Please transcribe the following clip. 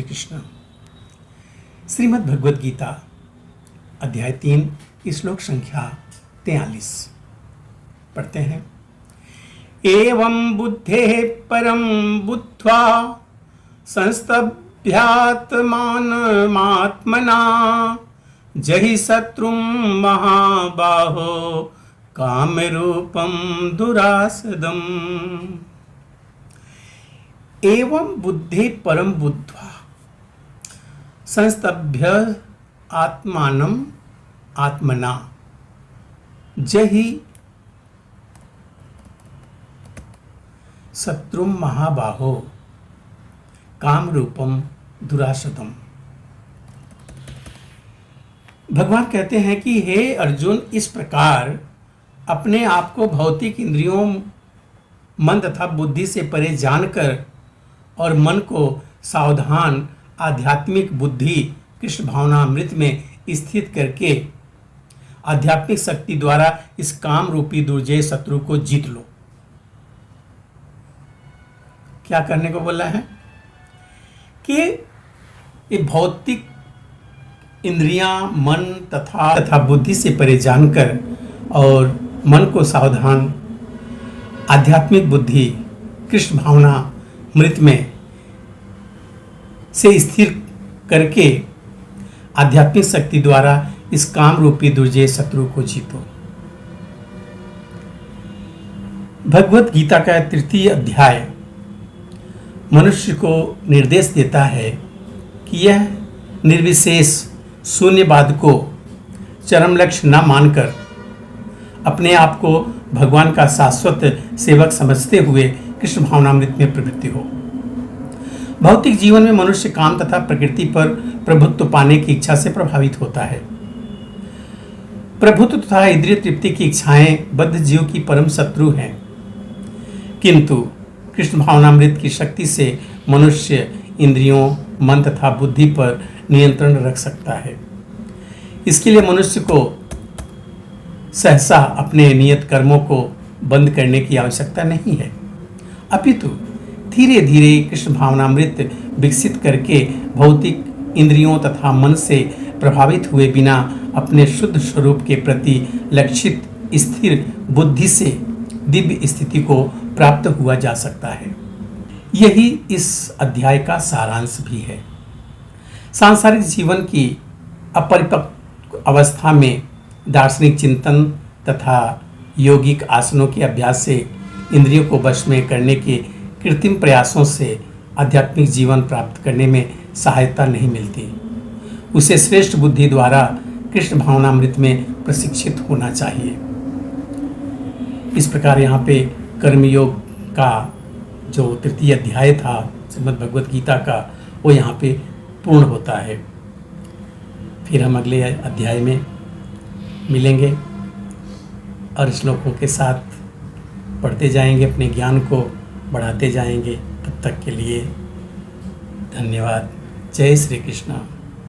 श्री कृष्ण। श्रीमद् भगवद गीता अध्याय 3 श्लोक संख्या 43 पढ़ते हैं। एवं बुद्धेः परं बुद्ध्वा संस्तभ्यात्मानमात्मना जहि शत्रुं महाबाहो कामरूपं दुरासदम्। एवं बुद्धि परम बुद्ध्वा संस्तभ्य आत्मानं आत्मना जहि शत्रुं महाबाहो काम रूपम दुरासदम। भगवान कहते हैं कि हे अर्जुन, इस प्रकार अपने आप को भौतिक इंद्रियों, मन तथा बुद्धि से परे जानकर और मन को सावधान आध्यात्मिक बुद्धि कृष्ण भावनामृत में स्थित करके आध्यात्मिक शक्ति द्वारा इस काम रूपी दुर्जय शत्रु को जीत लो। क्या करने को बोला है कि ये भौतिक इंद्रियां, मन तथा बुद्धि से परे जानकर और मन को सावधान आध्यात्मिक बुद्धि कृष्ण भावना मृत में से स्थिर करके आध्यात्मिक शक्ति द्वारा इस काम रूपी दुर्जय शत्रु को जीतो। भगवत गीता का तृतीय अध्याय मनुष्य को निर्देश देता है कि यह निर्विशेष शून्यवाद को चरम लक्ष्य न मानकर अपने आप को भगवान का शाश्वत सेवक समझते हुए कृष्ण भावनामृत में प्रवृत्ति हो। भौतिक जीवन में मनुष्य काम तथा प्रकृति पर प्रभुत्व पाने की इच्छा से प्रभावित होता है। प्रभुत्व तथा इंद्रिय तृप्ति की इच्छाएं बद्ध जीव की परम शत्रु हैं, किंतु कृष्ण भावनामृत की शक्ति से मनुष्य इंद्रियों, मन तथा बुद्धि पर नियंत्रण रख सकता है। इसके लिए मनुष्य को सहसा अपने नियत कर्मों को बंद करने की आवश्यकता नहीं है, अपितु धीरे धीरे कृष्ण भावनामृत विकसित करके भौतिक इंद्रियों तथा मन से प्रभावित हुए बिना अपने शुद्ध स्वरूप के प्रति लक्षित स्थिर बुद्धि से दिव्य स्थिति को प्राप्त हुआ जा सकता है। यही इस अध्याय का सारांश भी है। सांसारिक जीवन की अपरिपक्व अवस्था में दार्शनिक चिंतन तथा यौगिक आसनों के अभ्यास से इंद्रियों को वश में करने के कृत्रिम प्रयासों से आध्यात्मिक जीवन प्राप्त करने में सहायता नहीं मिलती। उसे श्रेष्ठ बुद्धि द्वारा कृष्ण भावनामृत में प्रशिक्षित होना चाहिए। इस प्रकार यहाँ पे कर्मयोग का जो तृतीय अध्याय था श्रीमद् भगवद गीता का, वो यहाँ पे पूर्ण होता है। फिर हम अगले अध्याय में मिलेंगे और श्लोकों के साथ पढ़ते जाएंगे, अपने ज्ञान को बढ़ाते जाएंगे। तब तक के लिए धन्यवाद। जय श्री कृष्ण।